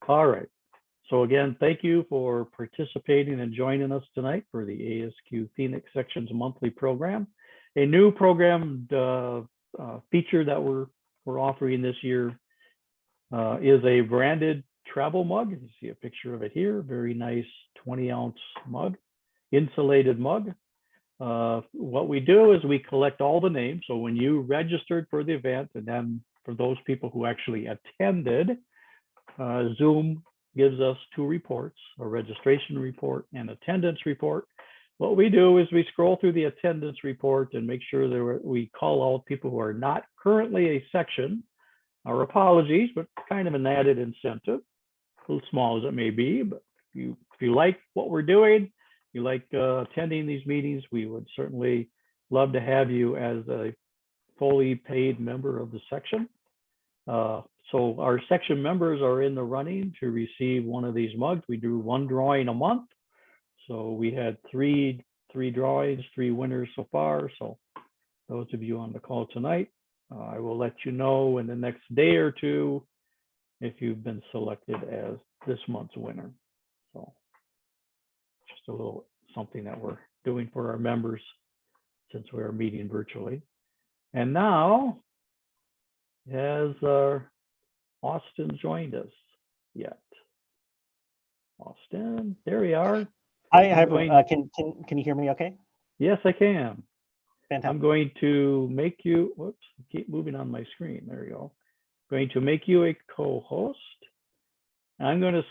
All right. So again, thank you for participating and joining us tonight for the ASQ Phoenix Sections monthly program. A new program feature that we're offering this year is a branded travel mug. You see a picture of it here. Very nice 20-ounce mug, insulated mug. What we do is we collect all the names. So when you registered for the event, and then for those people who actually attended, Zoom gives us two reports, a registration report and attendance report. What we do is we scroll through the attendance report and make sure that we call out people who are not currently a section. Our apologies, but kind of an added incentive, a little small as it may be. But if you like what we're doing, you like attending these meetings, we would certainly love to have you as a fully paid member of the section. So our section members are in the running to receive one of these mugs. We do one drawing a month. So we had three drawings, 3 winners so far. So those of you on the call tonight, I will let you know in the next day or two if you've been selected as this month's winner. So just a little something that we're doing for our members since we are meeting virtually. And now, has Austin joined us yet? Austin, there we are. Can you hear me okay? Yes, I can. Fantastic. I'm going to make you, whoops, keep moving on my screen. There you go. I'm going to make you a co-host. I'm going to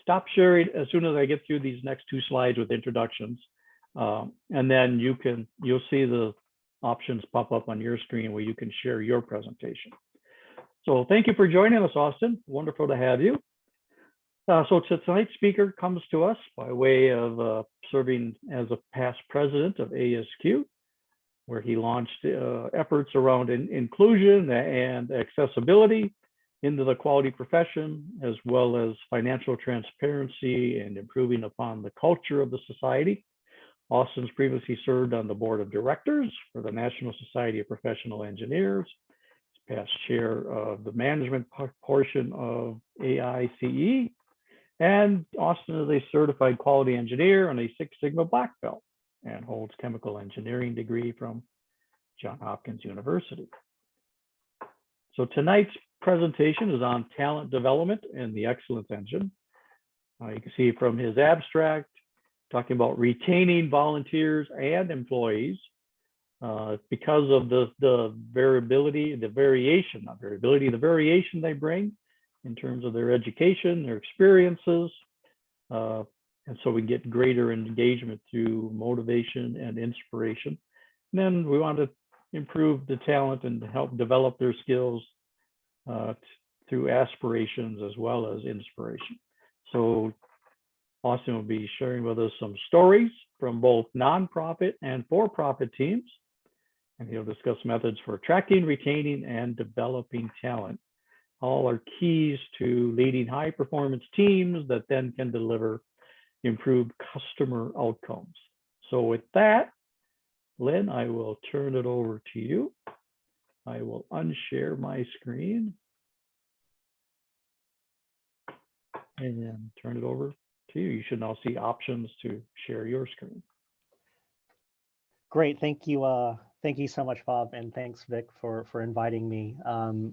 stop sharing as soon as I get through these next 2 slides with introductions. And then you'll see the options pop up on your screen where you can share your presentation. So thank you for joining us, Austin. Wonderful to have you. So tonight's speaker comes to us by way of serving as a past president of ASQ, where he launched efforts around inclusion and accessibility into the quality profession, as well as financial transparency and improving upon the culture of the society. Austin's previously served on the board of directors for the National Society of Professional Engineers. He's past chair of the management portion of AICE. And Austin is a certified quality engineer and a 6 Sigma Black Belt, and holds chemical engineering degree from Johns Hopkins University. So tonight's presentation is on talent development and the excellence engine. You can see from his abstract, talking about retaining volunteers and employees because of the variability, the variation they bring in terms of their education, their experiences. And so we get greater engagement through motivation and inspiration. And then we want to improve the talent and help develop their skills through aspirations as well as inspiration. So Austin will be sharing with us some stories from both nonprofit and for-profit teams. And he'll discuss methods for attracting, retaining, and developing talent. All are keys to leading high-performance teams that then can deliver improved customer outcomes. So with that, Lynn, I will turn it over to you. I will unshare my screen and then turn it over to you. You should now see options to share your screen. Great, thank you. Thank you so much, Bob, and thanks, Vic, for inviting me.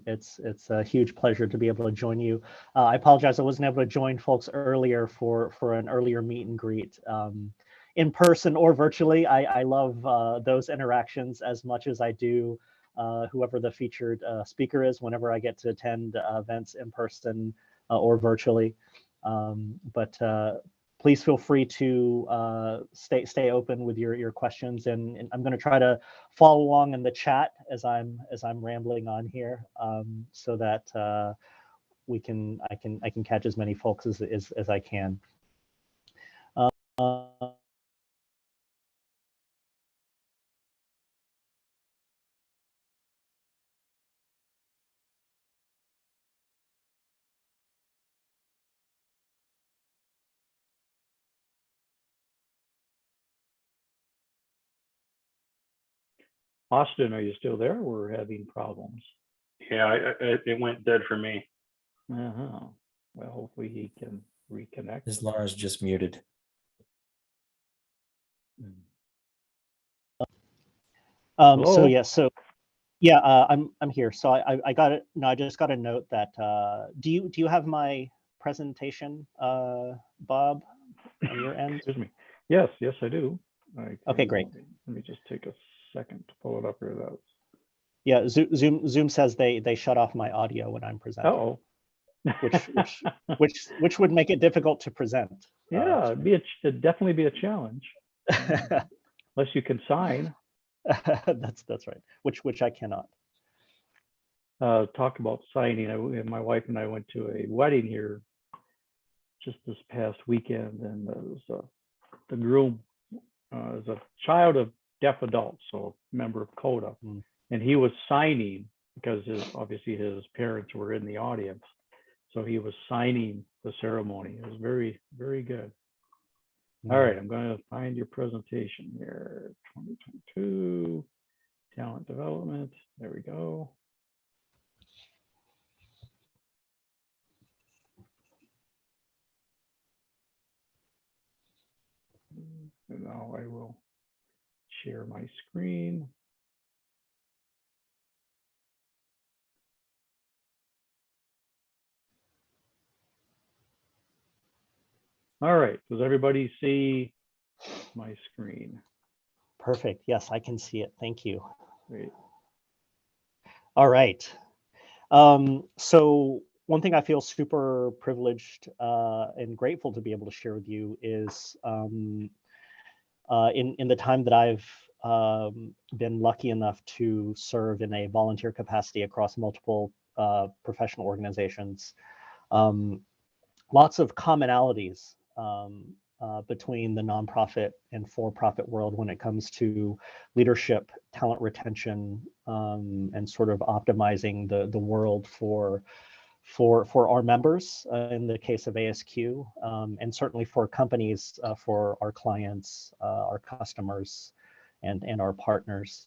It's a huge pleasure to be able to join you. I apologize I wasn't able to join folks earlier for an earlier meet and greet. In person or virtually, I love those interactions as much as I do whoever the featured speaker is whenever I get to attend events in person or virtually. Please feel free to stay open with your questions, and I'm going to try to follow along in the chat as I'm rambling on here, so that I can catch as many folks as I can. Austin, are you still there? We're having problems. Yeah, it went dead for me. Uh-huh. Well, hopefully he can reconnect. His Laura's just muted. So Hello? yeah, I'm here. So I got it. No, I just got a note that do you have my presentation, Bob, on your end? Excuse me. Yes, I do. Okay, great. Let me just take a second to pull it up here. Yeah, Zoom says they shut off my audio when I'm presenting. Uh-oh. which would make it difficult to present. Yeah, it'd definitely be a challenge. Unless you can sign. That's right. Which I cannot. Talk about signing. My wife and I went to a wedding here just this past weekend, and the groom is a child of deaf adults, so a member of CODA, and he was signing because obviously his parents were in the audience, so he was signing the ceremony. It was very, very good. All right, I'm going to find your presentation here. 2022 talent development. There we go. And now I will share my screen. All right, does everybody see my screen? Perfect. Yes, I can see it. Thank you. Great. All right. So one thing I feel super privileged and grateful to be able to share with you is in the time that I've been lucky enough to serve in a volunteer capacity across multiple professional organizations, lots of commonalities between the nonprofit and for-profit world when it comes to leadership, talent retention, and sort of optimizing the world for our members in the case of ASQ, and certainly for companies, for our clients, our customers, and our partners.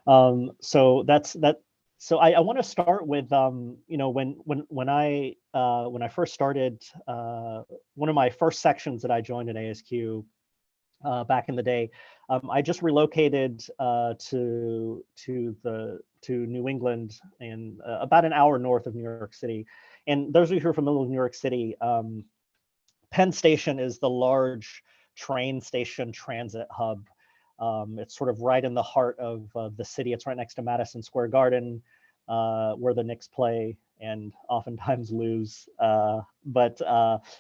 So that's that. So I want to start with you know, when I first started, one of my first sections that I joined in ASQ back in the day, I just relocated to New England, and about an hour north of New York City. And those of you who are familiar with New York City, Penn Station is the large train station transit hub. It's sort of right in the heart of the city. It's right next to Madison Square Garden, where the Knicks play and oftentimes lose. But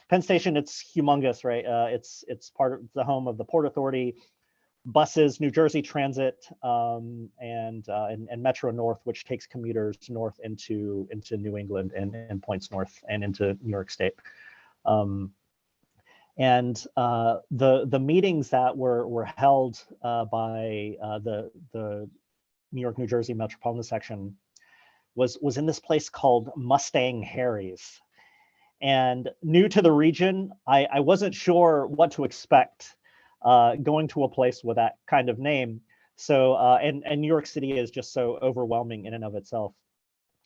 Penn Station, it's humongous, right? It's part of the home of the Port Authority, buses, New Jersey Transit, and Metro North, which takes commuters north into New England and points north and into New York State. And the meetings that were held by the New York, New Jersey metropolitan section was in this place called Mustang Harry's. And new to the region, I wasn't sure what to expect going to a place with that kind of name. So and New York City is just so overwhelming in and of itself.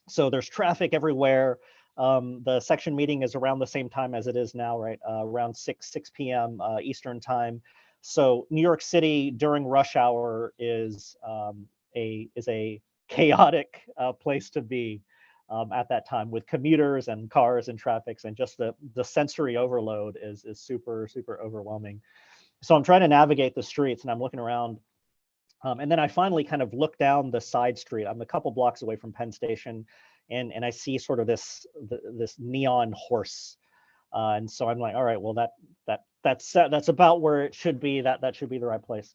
So there's traffic everywhere. The section meeting is around the same time as it is now, right? Around 6 p.m. Eastern time. So New York City during rush hour is a chaotic place to be at that time, with commuters and cars and traffic, and just the sensory overload is super overwhelming. So I'm trying to navigate the streets, and I'm looking around, and then I finally kind of look down the side street. I'm a couple blocks away from Penn Station, and I see sort of this neon horse, and so I'm like, all right, well that's about where it should be. That should be the right place.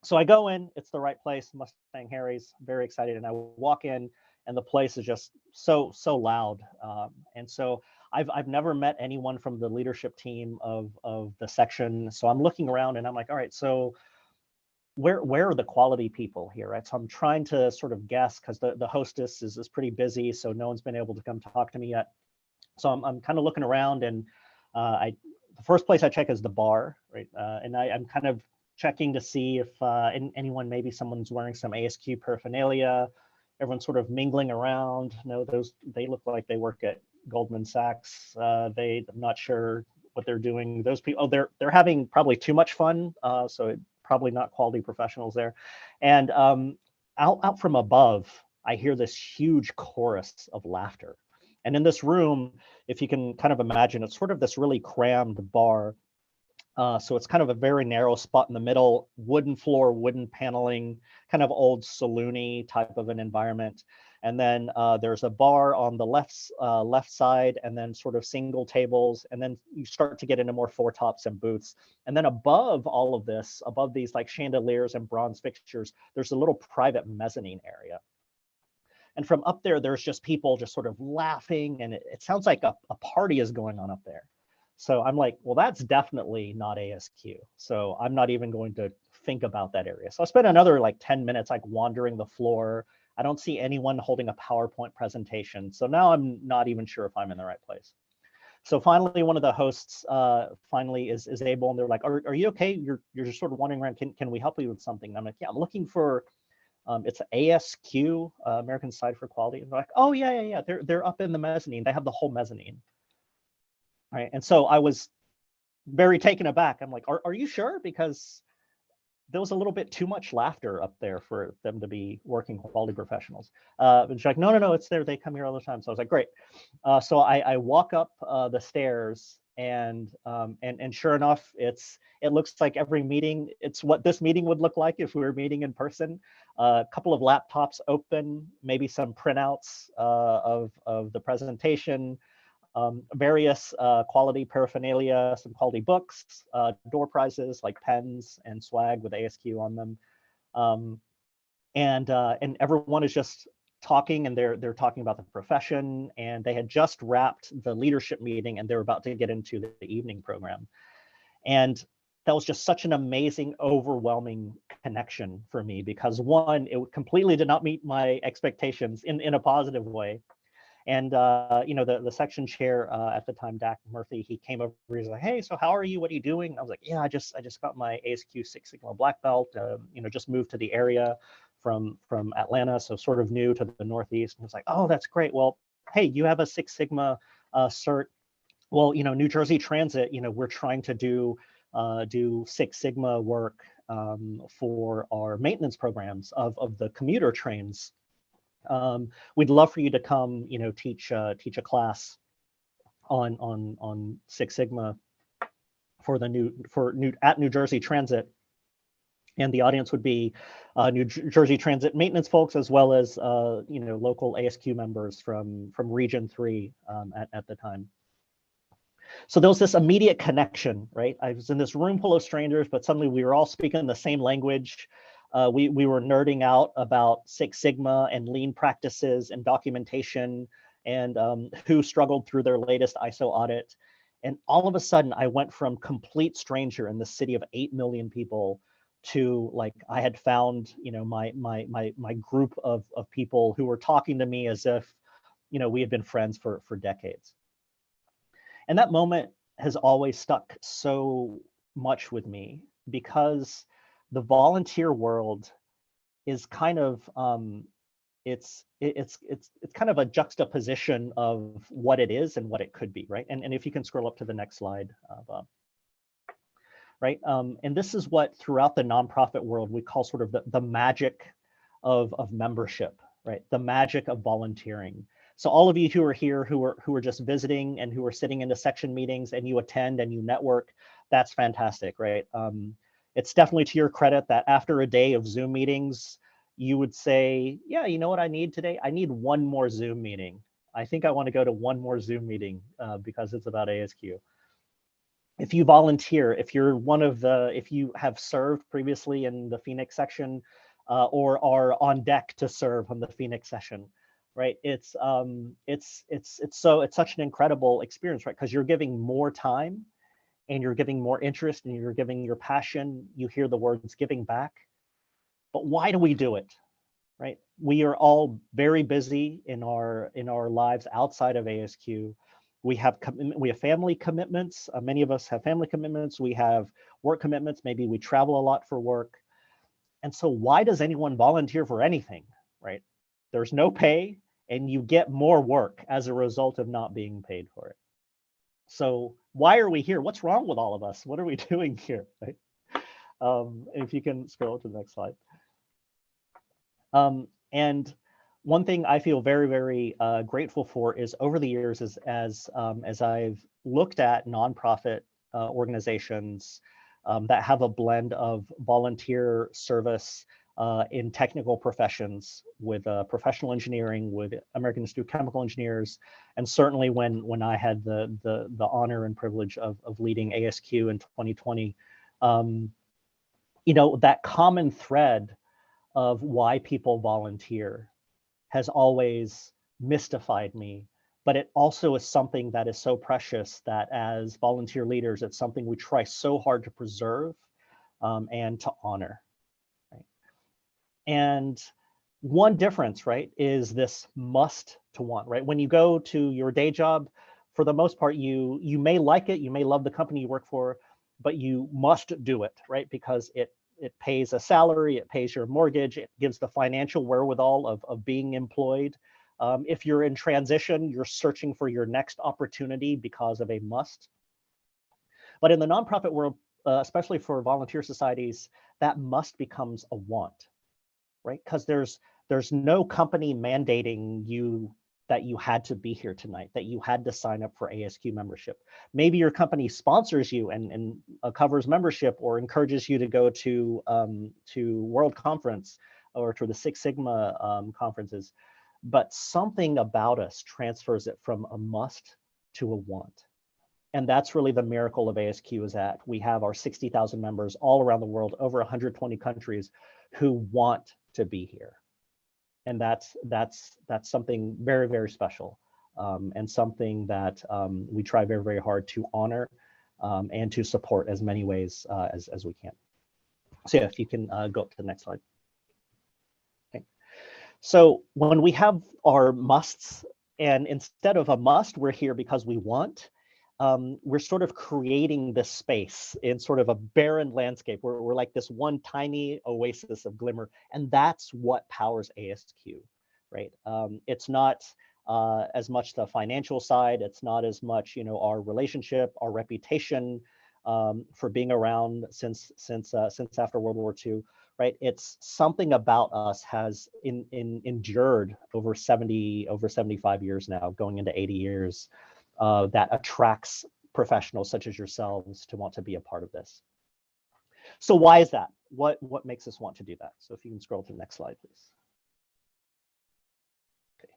So I go in, it's the right place, Mustang Harry's, very excited. And I walk in, and the place is just so loud. And so I've never met anyone from the leadership team of the section. So I'm looking around, and I'm like, all right, so where are the quality people here, right? So I'm trying to sort of guess, because the hostess is pretty busy, so no one's been able to come talk to me yet. So I'm kind of looking around, and the first place I check is the bar, right? And I'm kind of checking to see if anyone, maybe someone's wearing some ASQ paraphernalia, everyone's sort of mingling around. No, they look like they work at Goldman Sachs. I'm not sure what they're doing. Those people, oh, they're having probably too much fun. So probably not quality professionals there. And out from above, I hear this huge chorus of laughter. And in this room, if you can kind of imagine, it's sort of this really crammed bar. So it's kind of a very narrow spot in the middle, wooden floor, wooden paneling, kind of old saloony type of an environment. And then there's a bar on the left side, and then sort of single tables. And then you start to get into more four tops and booths. And then above all of this, above these like chandeliers and bronze fixtures, there's a little private mezzanine area. And from up there, there's just people just sort of laughing. And it sounds like a party is going on up there. So I'm like, well, that's definitely not ASQ. So I'm not even going to think about that area. So I spent another like 10 minutes like wandering the floor. I don't see anyone holding a PowerPoint presentation. So now I'm not even sure if I'm in the right place. So finally, one of the hosts finally is able, and they're like, are you okay? You're just sort of wandering around. Can we help you with something? And I'm like, yeah, I'm looking for, it's ASQ, American Society for Quality. And they're like, oh yeah. They're up in the mezzanine. They have the whole mezzanine. Right. And so I was very taken aback. I'm like, are you sure? Because there was a little bit too much laughter up there for them to be working quality professionals. And she's like, no, it's there. They come here all the time. So I was like, great. So I walk up the stairs, and sure enough, it looks like every meeting, it's what this meeting would look like if we were meeting in person. A couple of laptops open, maybe some printouts of the presentation. Various quality paraphernalia, some quality books, door prizes like pens and swag with ASQ on them, and everyone is just talking, and they're talking about the profession, and they had just wrapped the leadership meeting, and they're about to get into the evening program, and that was just such an amazing, overwhelming connection for me, because one, it completely did not meet my expectations in a positive way. And the section chair at the time, Dak Murphy, he came over. He's like, "Hey, so how are you? What are you doing?" I was like, "Yeah, I just got my ASQ Six Sigma black belt. Just moved to the area from Atlanta, so sort of new to the Northeast." And he was like, "Oh, that's great. Well, hey, you have a Six Sigma cert. Well, New Jersey Transit, we're trying to do Six Sigma work for our maintenance programs of the commuter trains. We'd love for you to come, teach a class on Six Sigma at New Jersey Transit, and the audience would be New Jersey Transit maintenance folks, as well as local ASQ members from Region 3 at the time. So there was this immediate connection, right? I was in this room full of strangers, but suddenly we were all speaking the same language. We were nerding out about Six Sigma and lean practices and documentation, and who struggled through their latest ISO audit. And all of a sudden, I went from complete stranger in the city of 8 million people to like I had found, my group of people who were talking to me as if, we had been friends for decades. And that moment has always stuck so much with me, because the volunteer world is kind of it's kind of a juxtaposition of what it is and what it could be, right? And if you can scroll up to the next slide, Bob. Right, and this is what throughout the nonprofit world we call sort of the magic of membership, right? The magic of volunteering. So all of you who are here, who are just visiting and who are sitting into section meetings, and you attend and you network, that's fantastic, right? It's definitely to your credit that after a day of Zoom meetings, you would say, yeah, you know what I need today? I need one more Zoom meeting. I think I want to go to one more Zoom meeting because it's about ASQ. If you volunteer, if you have served previously in the Phoenix section or are on deck to serve on the Phoenix session, right? It's such an incredible experience, right? Because you're giving more time, and you're giving more interest, and you're giving your passion. You hear the words giving back. But why do we do it, right? We are all very busy in our lives outside of ASQ. We have family commitments. Many of us have family commitments. We have work commitments. Maybe we travel a lot for work. And so why does anyone volunteer for anything, right? there's no pay, and you get more work as a result of not being paid for it. So why are we here? What's wrong with all of us? What are we doing here? Right? If you can scroll to the next slide. And one thing I feel very, very grateful for is over the years, as I've looked at nonprofit organizations that have a blend of volunteer service in technical professions with professional engineering, with American Institute of Chemical Engineers, and certainly when I had the honor and privilege of leading ASQ in 2020, you know, that common thread of why people volunteer has always mystified me, but it also is something that is so precious that as volunteer leaders, it's something we try so hard to preserve and to honor. Right? And one difference, right, is this must to want, right? When you go to your day job, for the most part, you may like it, you may love the company you work for, but you must do it, right? Because it pays a salary, it pays your mortgage, it gives the financial wherewithal of being employed. If you're in transition, you're searching for your next opportunity because of a must. But in the nonprofit world, especially for volunteer societies, that must becomes a want, right? Because there's no company mandating you that you had to be here tonight, that you had to sign up for ASQ membership. Maybe your company sponsors you and covers membership or encourages you to go to World Conference or to the Six Sigma conferences, but something about us transfers it from a must to a want. And that's really the miracle of ASQ, is that we have our 60,000 members all around the world, over 120 countries, who want to be here. And that's something very, very special, and something that we try very, very hard to honor and to support as many ways as we can. So yeah, if you can go up to the next slide. Okay. So when we have our musts, and instead of a must, we're here because we want, we're sort of creating this space in sort of a barren landscape where we're like this one tiny oasis of glimmer, and that's what powers ASQ, right? It's not as much the financial side, it's not as much, you know, our relationship, our reputation for being around since after World War II, right? It's something about us has endured over 75 years now, going into 80 years. That attracts professionals such as yourselves to want to be a part of this. So why is that? What makes us want to do that? So if you can scroll to the next slide, please. Okay.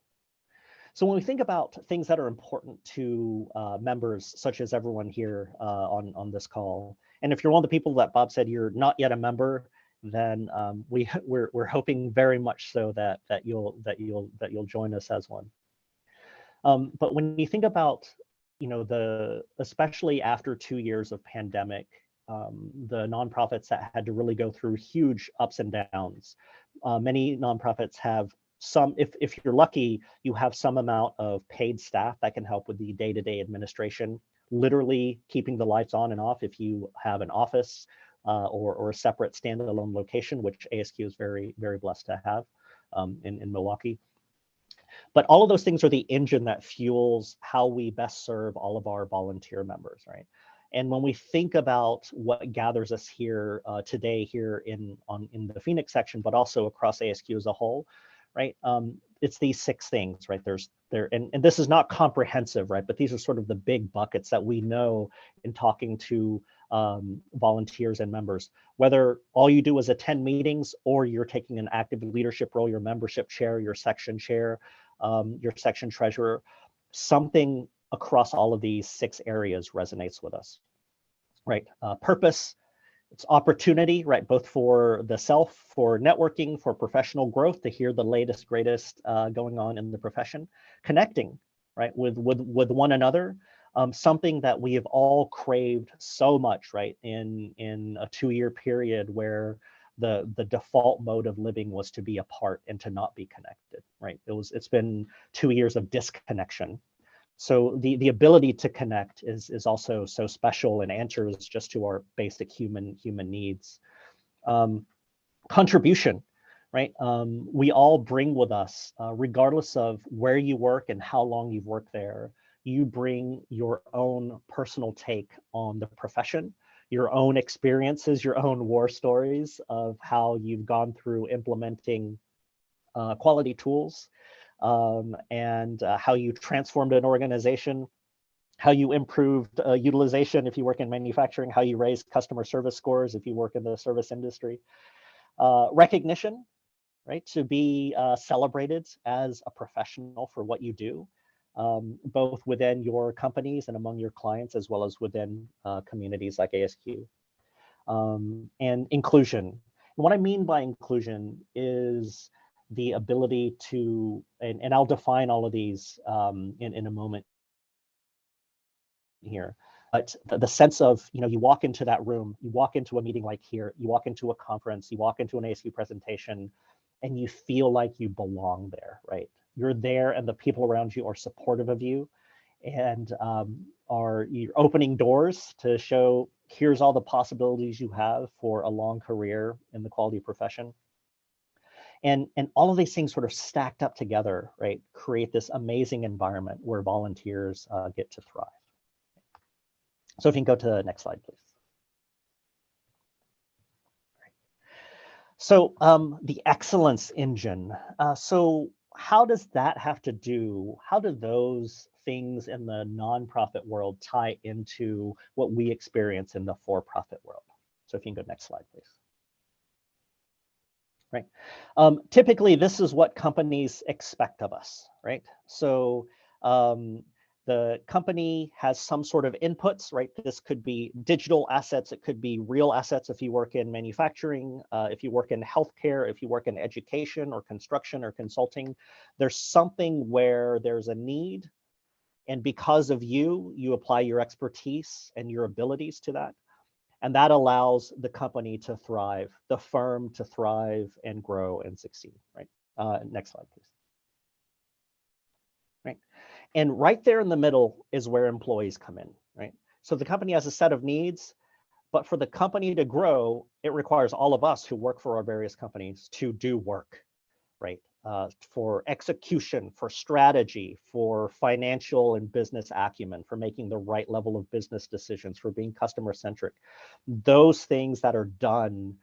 So when we think about things that are important to members, such as everyone here on this call, and if you're one of the people that Bob said you're not yet a member, then we're hoping very much so that you'll join us as one. But when you think about, you know, especially after 2 years of pandemic, the nonprofits that had to really go through huge ups and downs. Many nonprofits have some, if you're lucky, you have some amount of paid staff that can help with the day-to-day administration, literally keeping the lights on and off if you have an office or a separate standalone location, which ASQ is very, very blessed to have in Milwaukee. But all of those things are the engine that fuels how we best serve all of our volunteer members, right? And when we think about what gathers us here today here in the Phoenix section, but also across ASQ as a whole, right? It's these 6 things, right? And this is not comprehensive, right? But these are sort of the big buckets that we know in talking to volunteers and members. Whether all you do is attend meetings or you're taking an active leadership role, your membership chair, your section chair, your section treasurer, something across all of these 6 areas resonates with us, right? Purpose, it's opportunity, right? Both for the self, for networking, for professional growth, to hear the latest, greatest going on in the profession. Connecting, right, with one another, something that we have all craved so much, right? In a 2-year period where the default mode of living was to be apart and to not be connected, right? It's been 2 years of disconnection. So the ability to connect is also so special and answers just to our basic human needs. Contribution, right? We all bring with us, regardless of where you work and how long you've worked there, you bring your own personal take on the profession, your own experiences, your own war stories of how you've gone through implementing quality tools, and how you transformed an organization, how you improved utilization if you work in manufacturing, how you raise customer service scores if you work in the service industry. Recognition, right? To be celebrated as a professional for what you do, both within your companies and among your clients, as well as within communities like ASQ. And inclusion. And what I mean by inclusion is the ability to, and I'll define all of these in a moment here, but the sense of, you walk into that room, you walk into a meeting like here, you walk into a conference, you walk into an ASQ presentation, and you feel like you belong there, right? You're there and the people around you are supportive of you, and you're opening doors to show, here's all the possibilities you have for a long career in the quality profession. And all of these things sort of stacked up together, right, create this amazing environment where volunteers get to thrive. So if you can go to the next slide, please. So the excellence engine. So how does that have to do, how do those things in the nonprofit world tie into what we experience in the for-profit world? So if you can go next slide, please. Right. Typically, this is what companies expect of us, right? So the company has some sort of inputs, right? This could be digital assets. It could be real assets if you work in manufacturing, if you work in healthcare, if you work in education or construction or consulting. There's something where there's a need. And because of you apply your expertise and your abilities to that. And that allows the company to thrive, the firm to thrive and grow and succeed, right? Next slide, please. Right. And right there in the middle is where employees come in, right? So the company has a set of needs, but for the company to grow, it requires all of us who work for our various companies to do work, right? For execution, for strategy, for financial and business acumen, for making the right level of business decisions, for being customer centric. Those things that are done,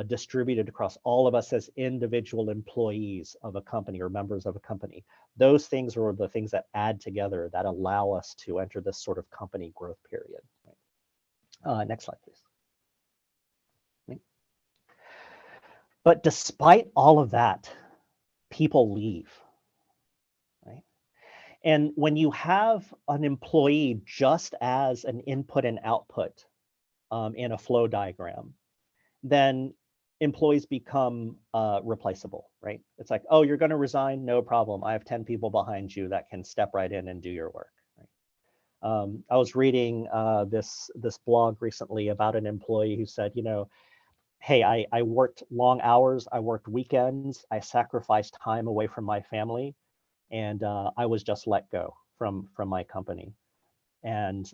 distributed across all of us as individual employees of a company or members of a company. Those things are the things that add together that allow us to enter this sort of company growth period. Next slide, please. But despite all of that, people leave, right? And when you have an employee just as an input and output in a flow diagram, then employees become replaceable, right? It's like, oh, you're going to resign? No problem. I have 10 people behind you that can step right in and do your work. Right? I was reading this blog recently about an employee who said, hey, I worked long hours, I worked weekends, I sacrificed time away from my family, and I was just let go from my company. And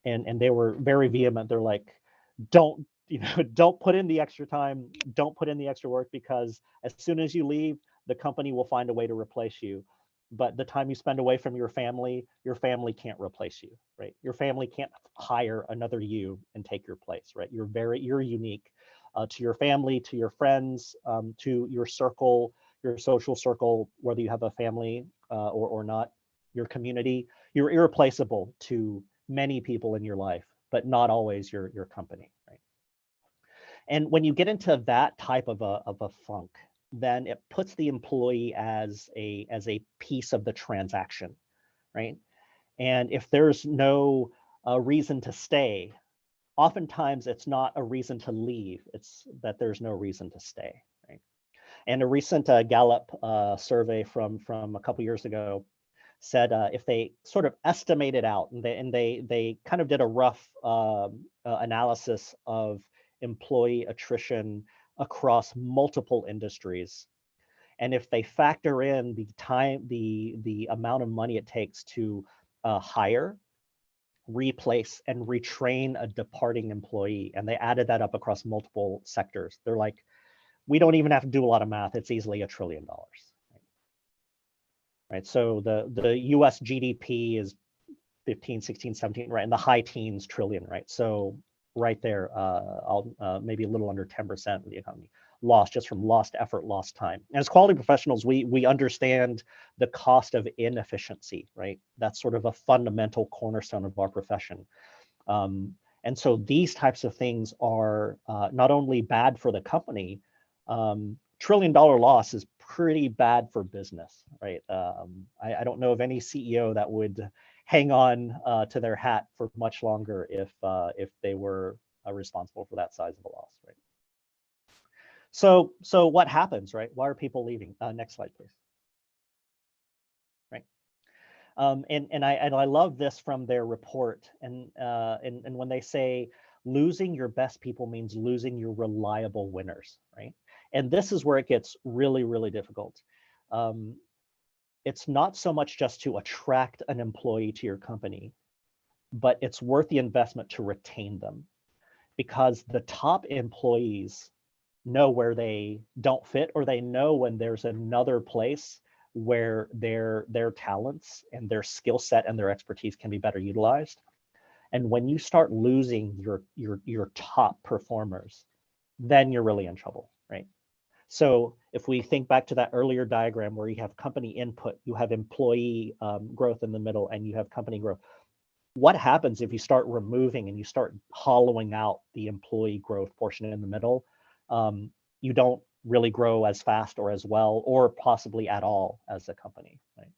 they were very vehement. They're like, don't put in the extra time, don't put in the extra work, because as soon as you leave, the company will find a way to replace you. But the time you spend away from your family can't replace you, right? Your family can't hire another you and take your place, right? You're unique to your family, to your friends, to your circle, your social circle, whether you have a family or not, your community. You're irreplaceable to many people in your life, but not always your company, right? And when you get into that type of a funk, then it puts the employee as a piece of the transaction, right? And if there's no reason to stay, oftentimes it's not a reason to leave, it's that there's no reason to stay, right? And a recent Gallup survey from a couple years ago said if they sort of estimated out, and they kind of did a rough analysis of employee attrition across multiple industries, and if they factor in the time, the amount of money it takes to hire, replace, and retrain a departing employee, and they added that up across multiple sectors, they're like, we don't even have to do a lot of math. It's easily $1 trillion. Right. So the US GDP is 15, 16, 17, right, in the high teens trillion, right? So right there, maybe a little under 10% of the economy lost just from lost effort, lost time. And as quality professionals, we understand the cost of inefficiency, right? That's sort of a fundamental cornerstone of our profession. And so these types of things are not only bad for the company, $1 trillion loss is pretty bad for business, right? I don't know of any CEO that would hang on to their hat for much longer if they were responsible for that size of a loss, right? So what happens, right? Why are people leaving? Next slide, please. Right. And I love this from their report, and when they say losing your best people means losing your reliable winners, right? And this is where it gets really, really difficult. It's not so much just to attract an employee to your company, but it's worth the investment to retain them, because the top employees know where they don't fit, or they know when there's another place where their talents and their skill set and their expertise can be better utilized. And when you start losing your top performers, then you're really in trouble, right? So if we think back to that earlier diagram where you have company input, you have employee growth in the middle, and you have company growth. What happens if you start removing and you start hollowing out the employee growth portion in the middle? You don't really grow as fast or as well, or possibly at all as a company, right?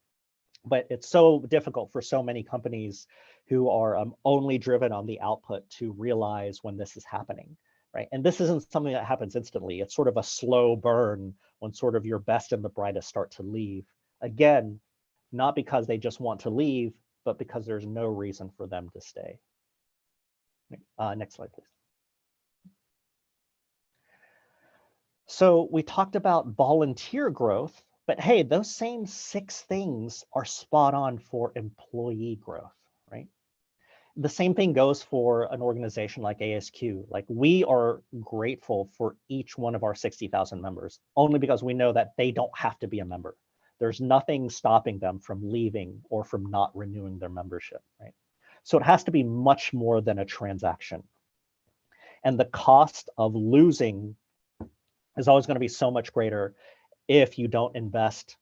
But it's so difficult for so many companies who are only driven on the output to realize when this is happening. Right. And this isn't something that happens instantly. It's sort of a slow burn when sort of your best and the brightest start to leave. Again, not because they just want to leave, but because there's no reason for them to stay. Next slide, please. So we talked about volunteer growth, but hey, those same 6 things are spot on for employee growth, right? The same thing goes for an organization like ASQ. Like, we are grateful for each one of our 60,000 members, only because we know that they don't have to be a member. There's nothing stopping them from leaving or from not renewing their membership, right? So it has to be much more than a transaction. And the cost of losing is always going to be so much greater if you don't invest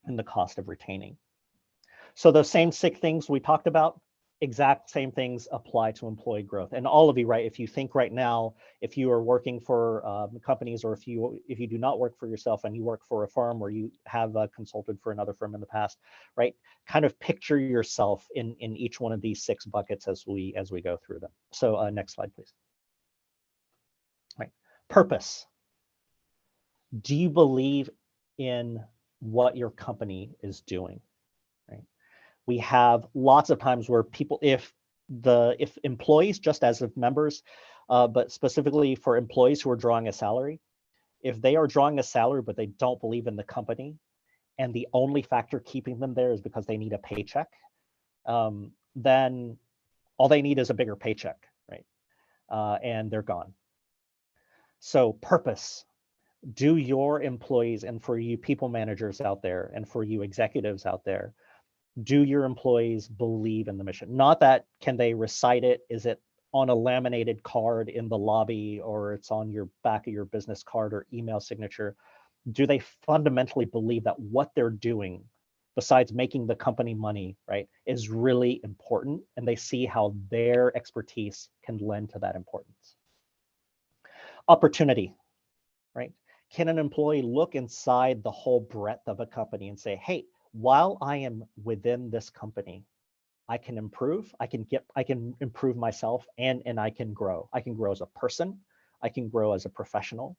in the cost of retaining. So those same 6 things we talked about, exact same things apply to employee growth. And all of you, right, if you think right now, if you are working for companies, or if you do not work for yourself and you work for a firm, or you have consulted for another firm in the past, right, kind of picture yourself in each one of these 6 buckets as we go through them. So next slide, please. Right. Purpose. Do you believe in what your company is doing? Right. We have lots of times where people, if employees, just as of members, but specifically for employees who are drawing a salary, if they are drawing a salary but they don't believe in the company, and the only factor keeping them there is because they need a paycheck, then all they need is a bigger paycheck, right? And they're gone. So purpose. Do your employees, and for you people managers out there, and for you executives out there, do your employees believe in the mission? Not that can they recite it? Is it on a laminated card in the lobby, or it's on your back of your business card or email signature? Do they fundamentally believe that what they're doing, besides making the company money, right, is really important, and they see how their expertise can lend to that importance? Opportunity, right? Can an employee look inside the whole breadth of a company and say, hey, while I am within this company, I can improve, I can improve myself, and I can grow. I can grow as a person, I can grow as a professional,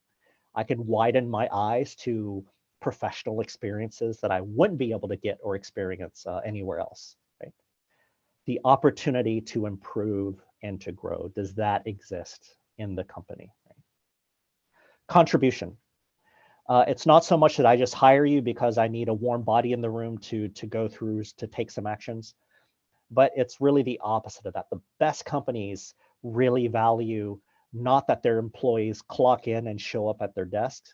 I can widen my eyes to professional experiences that I wouldn't be able to get or experience anywhere else, right? The opportunity to improve and to grow, does that exist in the company? Right? Contribution. It's not so much that I just hire you because I need a warm body in the room to go through, to take some actions, but it's really the opposite of that. The best companies really value not that their employees clock in and show up at their desks,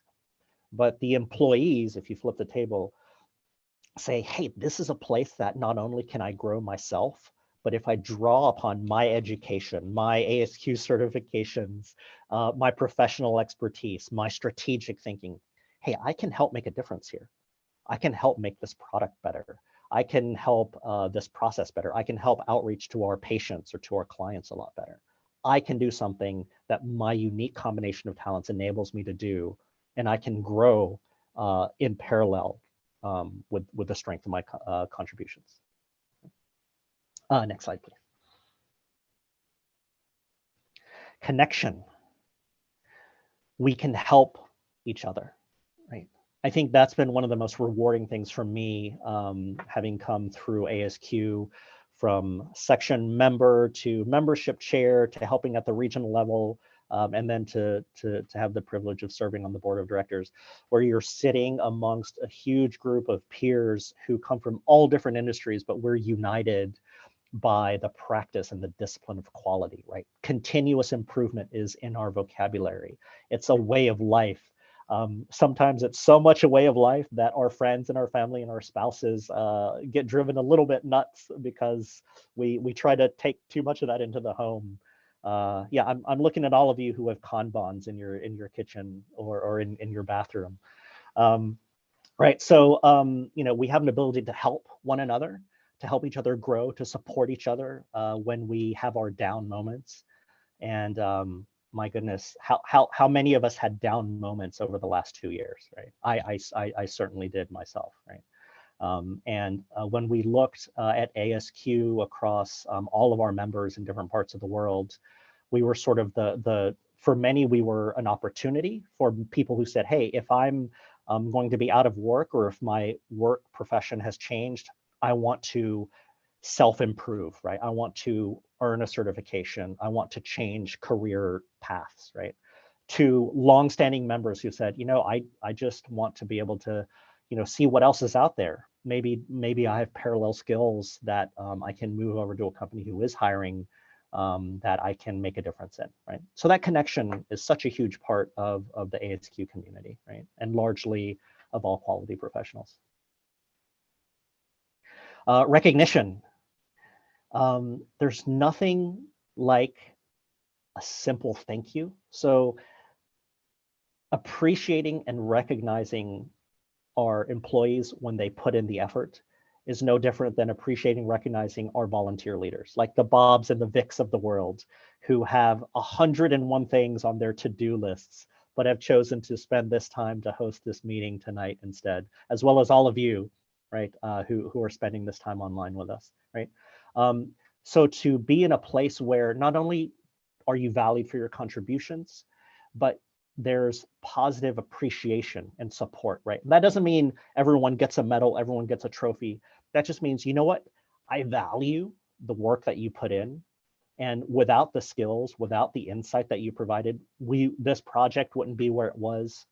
but the employees, if you flip the table, say, hey, this is a place that not only can I grow myself, but if I draw upon my education, my ASQ certifications, my professional expertise, my strategic thinking, hey, I can help make a difference here. I can help make this product better. I can help this process better. I can help outreach to our patients or to our clients a lot better. I can do something that my unique combination of talents enables me to do, and I can grow in parallel with the strength of my contributions. Next slide, please. Connection. We can help each other, right? I think that's been one of the most rewarding things for me, having come through ASQ, from section member to membership chair to helping at the regional level, and then to have the privilege of serving on the board of directors, where you're sitting amongst a huge group of peers who come from all different industries, but we're united by the practice and the discipline of quality, right? Continuous improvement is in our vocabulary. It's a way of life. Sometimes it's so much a way of life that our friends and our family and our spouses get driven a little bit nuts because we try to take too much of that into the home. Yeah, I'm looking at all of you who have Kanbans in your kitchen or in your bathroom. Right, so you know, we have an ability to help one another, to help each other grow, to support each other when we have our down moments. And my goodness, how many of us had down moments over the last 2 years, right? I certainly did myself, right? And when we looked at ASQ across all of our members in different parts of the world, we were sort of for many, we were an opportunity for people who said, hey, if I'm going to be out of work, or if my work profession has changed, I want to self-improve, right? I want to earn a certification. I want to change career paths, right? To longstanding members who said, you know, I just want to be able to, you know, see what else is out there. Maybe I have parallel skills that I can move over to a company who is hiring, that I can make a difference in, right? So that connection is such a huge part of the ASQ community, right? And largely of all quality professionals. Recognition. There's nothing like a simple thank you. So appreciating and recognizing our employees when they put in the effort is no different than appreciating, recognizing our volunteer leaders, like the Bobs and the Vicks of the world, who have 101 things on their to-do lists, but have chosen to spend this time to host this meeting tonight instead, as well as all of you, right, who are spending this time online with us, right? So to be in a place where not only are you valued for your contributions, but there's positive appreciation and support, right? That doesn't mean everyone gets a medal, everyone gets a trophy. That just means, you know what? I value the work that you put in, and without the skills, without the insight that you provided, this project wouldn't be where it was.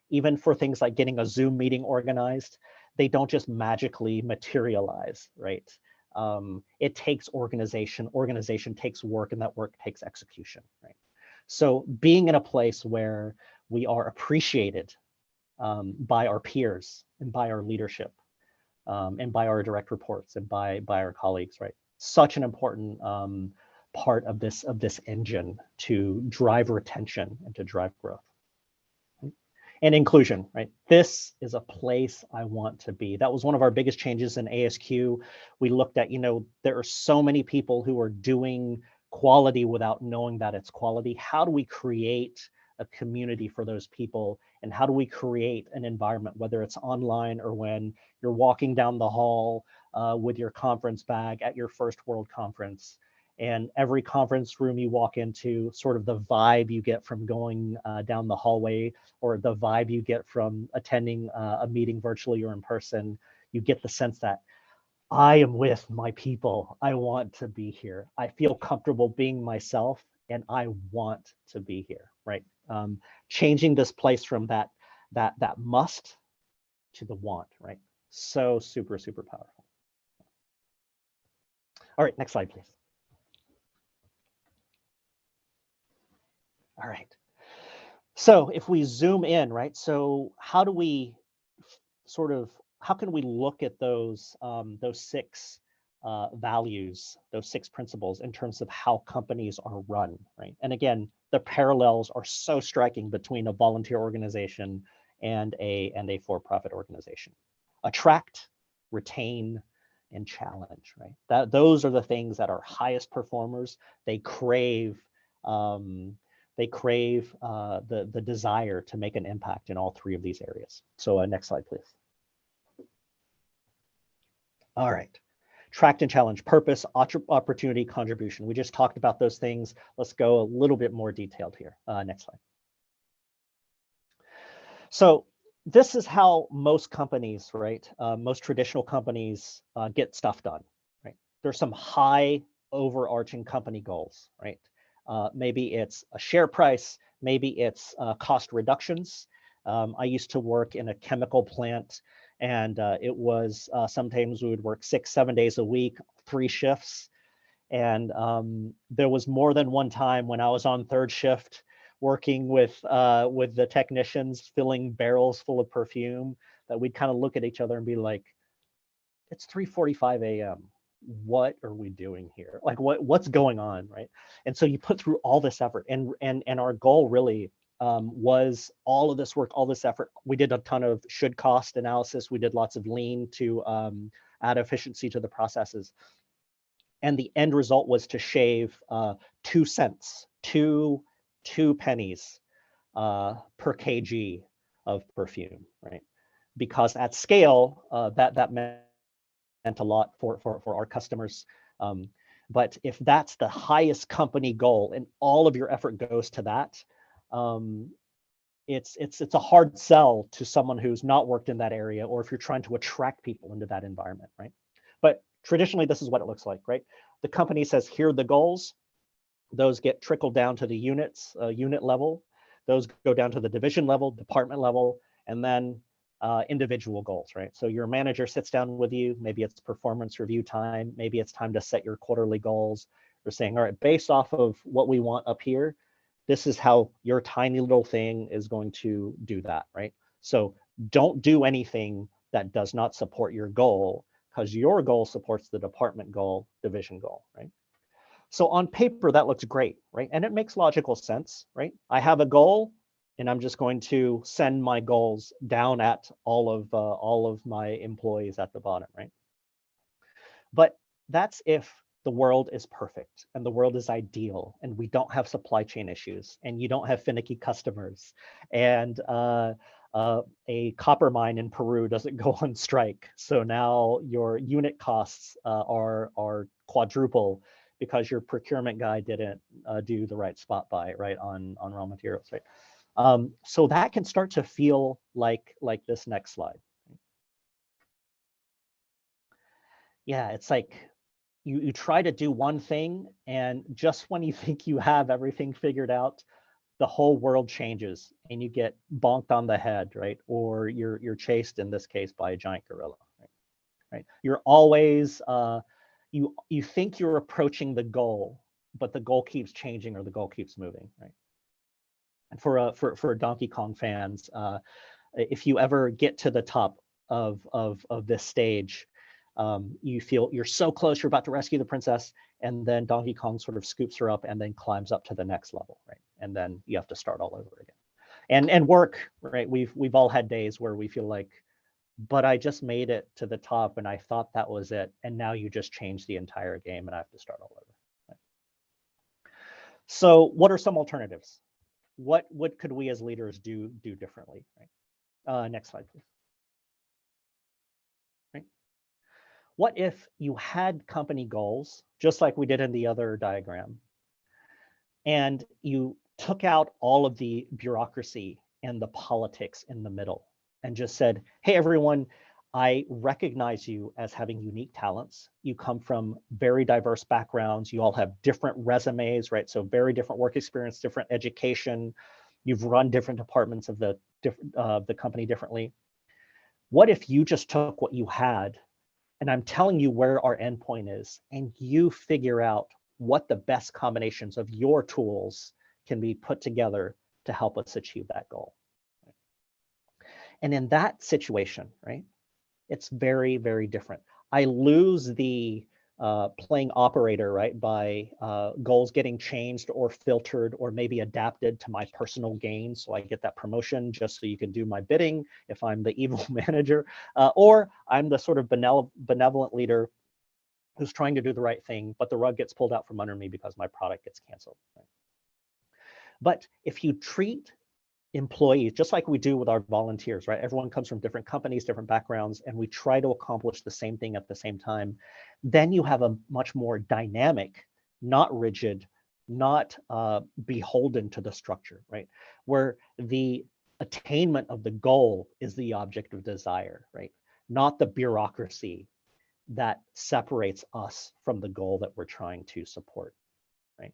Even for things like getting a Zoom meeting organized, they don't just magically materialize, right? It takes organization. Organization takes work, and that work takes execution, right? So being in a place where we are appreciated by our peers and by our leadership, and by our direct reports and by our colleagues, right? Such an important part of this engine to drive retention and to drive growth. And inclusion, right? This is a place I want to be. That was one of our biggest changes in ASQ. We looked at, you know, there are so many people who are doing quality without knowing that it's quality. How do we create a community for those people? And how do we create an environment, whether it's online or when you're walking down the hall with your conference bag at your first World Conference, and every conference room you walk into, sort of the vibe you get from going down the hallway, or the vibe you get from attending a meeting virtually or in person, you get the sense that I am with my people. I want to be here. I feel comfortable being myself, and I want to be here, right? Changing this place from that must to the want, right? So super, super powerful. All right, next slide, please. All right. So if we zoom in, right? So how do we how can we look at those six values, those six principles in terms of how companies are run, right? And again, the parallels are so striking between a volunteer organization and a for-profit organization. Attract, retain, and challenge, right? Those are the things that are highest performers. They crave the desire to make an impact in all three of these areas. So next slide, please. All right. Attract and challenge, purpose, opportunity, contribution. We just talked about those things. Let's go a little bit more detailed here. Next slide. So this is how most companies, right? Most traditional companies get stuff done, right? There's some high overarching company goals, right? Maybe it's a share price, maybe it's cost reductions. I used to work in a chemical plant, and it was sometimes we would work 6-7 days a week, 3 shifts. And there was more than one time when I was on 3rd shift working with the technicians filling barrels full of perfume that we'd kind of look at each other and be like, it's 3:45 a.m. What are we doing here? Like what's going on, right? And so you put through all this effort, and our goal really was all of this work, all this effort. We did a ton of should cost analysis. We did lots of lean to add efficiency to the processes. And the end result was to shave 2 cents, two pennies per kg of perfume, right? Because at scale, that meant a lot for our customers. But if that's the highest company goal and all of your effort goes to that, it's a hard sell to someone who's not worked in that area, or if you're trying to attract people into that environment, right? But traditionally, this is what it looks like, right? The company says, here are the goals. Those get trickled down to the units, unit level. Those go down to the division level, department level, and then individual goals, right? So your manager sits down with you. Maybe it's performance review time. Maybe it's time to set your quarterly goals. They're saying, all right, based off of what we want up here, this is how your tiny little thing is going to do that, right? So don't do anything that does not support your goal, because your goal supports the department goal, division goal, right? So on paper, that looks great, right? And it makes logical sense, right? I have a goal, and I'm just going to send my goals down at all of my employees at the bottom, right? But that's if the world is perfect and the world is ideal, and we don't have supply chain issues, and you don't have finicky customers, and a copper mine in Peru doesn't go on strike. So now your unit costs are quadruple because your procurement guy didn't do the right spot buy, right, on raw materials, right? So that can start to feel like this next slide. Yeah, it's like you try to do one thing, and just when you think you have everything figured out, the whole world changes and you get bonked on the head, right? Or you're chased, in this case, by a giant gorilla, right? You're always you think you're approaching the goal, but the goal keeps changing or the goal keeps moving, right? And for Donkey Kong fans, if you ever get to the top of this stage, you feel you're so close, you're about to rescue the princess, and then Donkey Kong sort of scoops her up and then climbs up to the next level, right? And then you have to start all over again. And work, right? We've all had days where we feel like, but I just made it to the top and I thought that was it, and now you just changed the entire game and I have to start all over. Right? So what are some alternatives? What could we as leaders do differently, right? Next slide, please. Right? What if you had company goals, just like we did in the other diagram, and you took out all of the bureaucracy and the politics in the middle and just said, hey, everyone, I recognize you as having unique talents. You come from very diverse backgrounds. You all have different resumes, right? So very different work experience, different education. You've run different departments of the company differently. What if you just took what you had, and I'm telling you where our endpoint is, and you figure out what the best combinations of your tools can be put together to help us achieve that goal. And in that situation, right, it's very, very different. I lose the playing operator, right, by goals getting changed or filtered or maybe adapted to my personal gain. So I get that promotion just so you can do my bidding if I'm the evil manager, or I'm the sort of benevolent leader who's trying to do the right thing, but the rug gets pulled out from under me because my product gets canceled. Right? But if you treat employees just like we do with our volunteers, right? Everyone comes from different companies, different backgrounds, and we try to accomplish the same thing at the same time. Then you have a much more dynamic, not rigid, not beholden to the structure, right? Where the attainment of the goal is the object of desire, right? Not the bureaucracy that separates us from the goal that we're trying to support, right?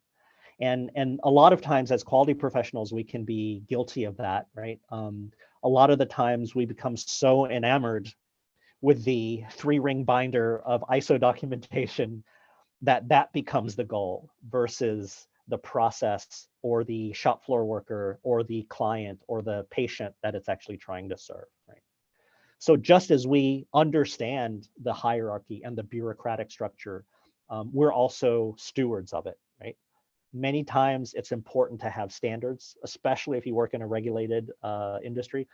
And a lot of times as quality professionals, we can be guilty of that, right? A lot of the times we become so enamored with the 3-ring binder of ISO documentation that becomes the goal versus the process or the shop floor worker or the client or the patient that it's actually trying to serve, right? So just as we understand the hierarchy and the bureaucratic structure, we're also stewards of it, right? Many times it's important to have standards, especially if you work in a regulated industry.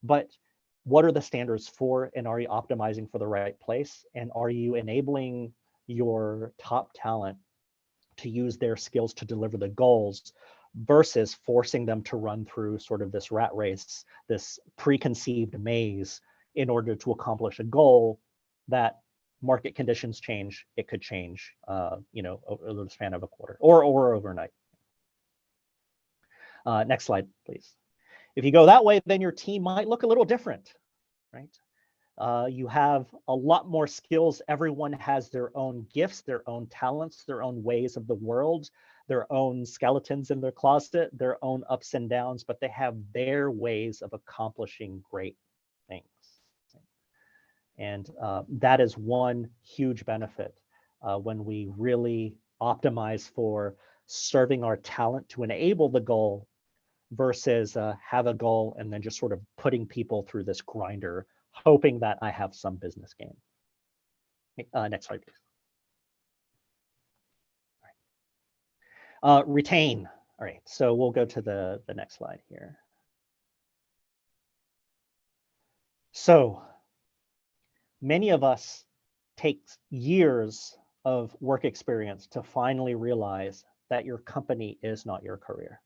But what are the standards for, and are you optimizing for the right place? And are you enabling your top talent to use their skills to deliver the goals versus forcing them to run through sort of this rat race, this preconceived maze in order to accomplish a goal that market conditions change, it could change, over the span of a quarter or overnight. Next slide, please. If you go that way, then your team might look a little different, right? You have a lot more skills. Everyone has their own gifts, their own talents, their own ways of the world, their own skeletons in their closet, their own ups and downs, but they have their ways of accomplishing great things. And that is one huge benefit when we really optimize for serving our talent to enable the goal versus have a goal and then just sort of putting people through this grinder, hoping that I have some business gain. Next slide, please. All right. Retain. All right, so we'll go to the next slide here. So many of us take years of work experience to finally realize that your company is not your career.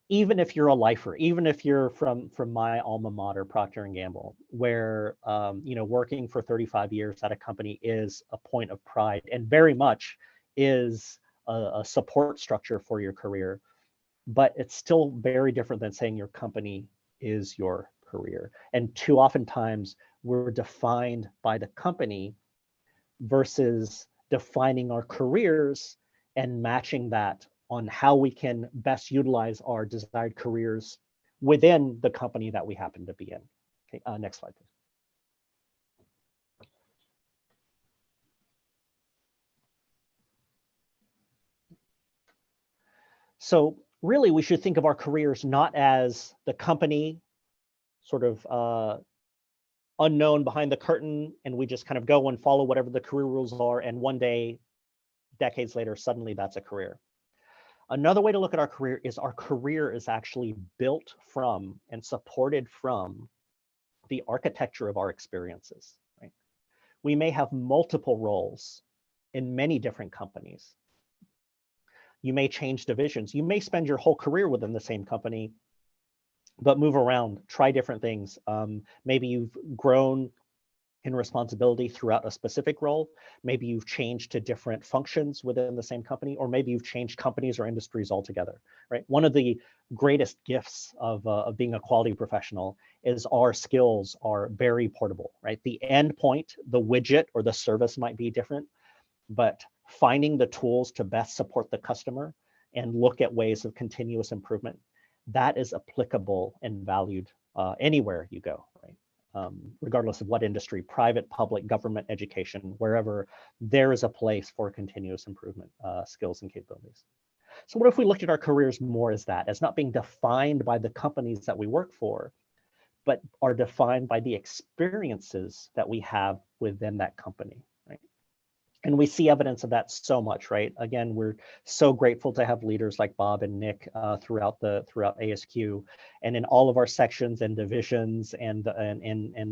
Even if you're a lifer, even if you're from my alma mater, Procter & Gamble, where working for 35 years at a company is a point of pride and very much is a support structure for your career, but it's still very different than saying your company is your career. And too oftentimes we're defined by the company versus defining our careers and matching that on how we can best utilize our desired careers within the company that we happen to be in. Okay, next slide, please. So really, we should think of our careers not as the company sort of unknown behind the curtain, and we just kind of go and follow whatever the career rules are, and one day, decades later, suddenly that's a career. Another way to look at our career is actually built from and supported from the architecture of our experiences, right? We may have multiple roles in many different companies. You may change divisions. You may spend your whole career within the same company, but move around, try different things. Maybe you've grown in responsibility throughout a specific role. Maybe you've changed to different functions within the same company, or maybe you've changed companies or industries altogether, right? One of the greatest gifts of being a quality professional is our skills are very portable, right? The end point, the widget or the service might be different, but finding the tools to best support the customer and look at ways of continuous improvement, that is applicable and valued anywhere you go, right? Regardless of what industry, private, public, government, education, wherever, there is a place for continuous improvement skills and capabilities. So what if we looked at our careers more as that, as not being defined by the companies that we work for, but are defined by the experiences that we have within that company, right? And we see evidence of that so much, right? Again, we're so grateful to have leaders like Bob and Nick throughout ASQ, and in all of our sections and divisions and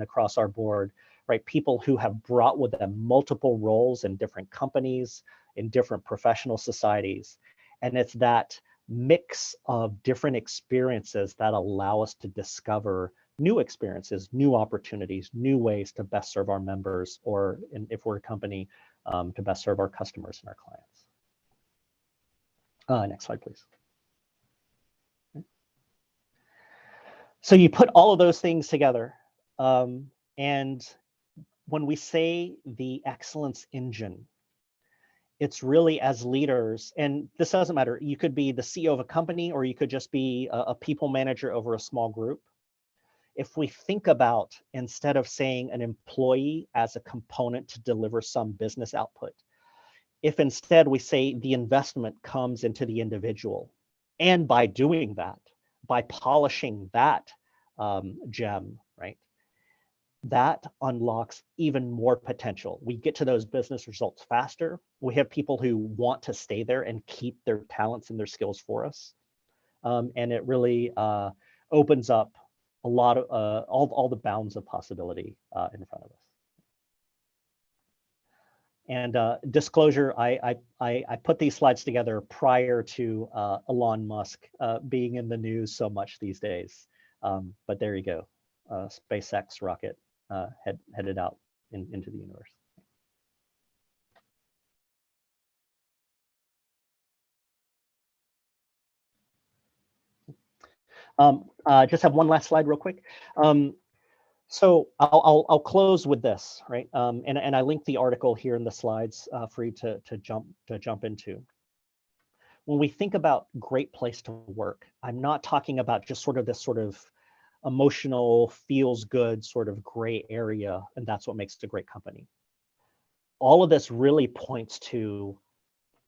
across our board, right? People who have brought with them multiple roles in different companies, in different professional societies, and it's that mix of different experiences that allow us to discover new experiences, new opportunities, new ways to best serve our members, or if we're a company, to best serve our customers and our clients. Next slide, please. So you put all of those things together, and when we say the excellence engine, it's really as leaders, and this doesn't matter, you could be the CEO of a company, or you could just be a people manager over a small group. If we think about, instead of saying an employee as a component to deliver some business output, if instead we say the investment comes into the individual, and by doing that, by polishing that gem, right, that unlocks even more potential. We get to those business results faster. We have people who want to stay there and keep their talents and their skills for us. And it really opens up a lot of all the bounds of possibility in front of us. And disclosure, I put these slides together prior to Elon Musk being in the news so much these days. But there you go, SpaceX rocket headed out into the universe. Just have one last slide real quick. So I'll close with this, right? And I linked the article here in the slides for you to jump into. When we think about great place to work, I'm not talking about just sort of this sort of emotional, feels good sort of gray area, and that's what makes it a great company. All of this really points to,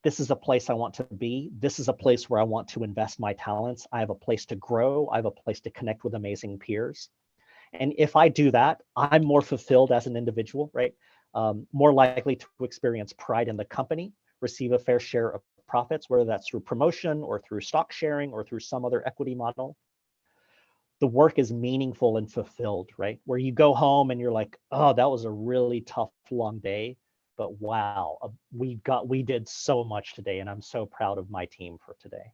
this is a place I want to be. This is a place where I want to invest my talents. I have a place to grow. I have a place to connect with amazing peers. And if I do that, I'm more fulfilled as an individual, right? More likely to experience pride in the company, receive a fair share of profits, whether that's through promotion or through stock sharing or through some other equity model. The work is meaningful and fulfilled, right? Where you go home and you're like, oh, that was a really tough, long day, but wow, we did so much today, and I'm so proud of my team for today.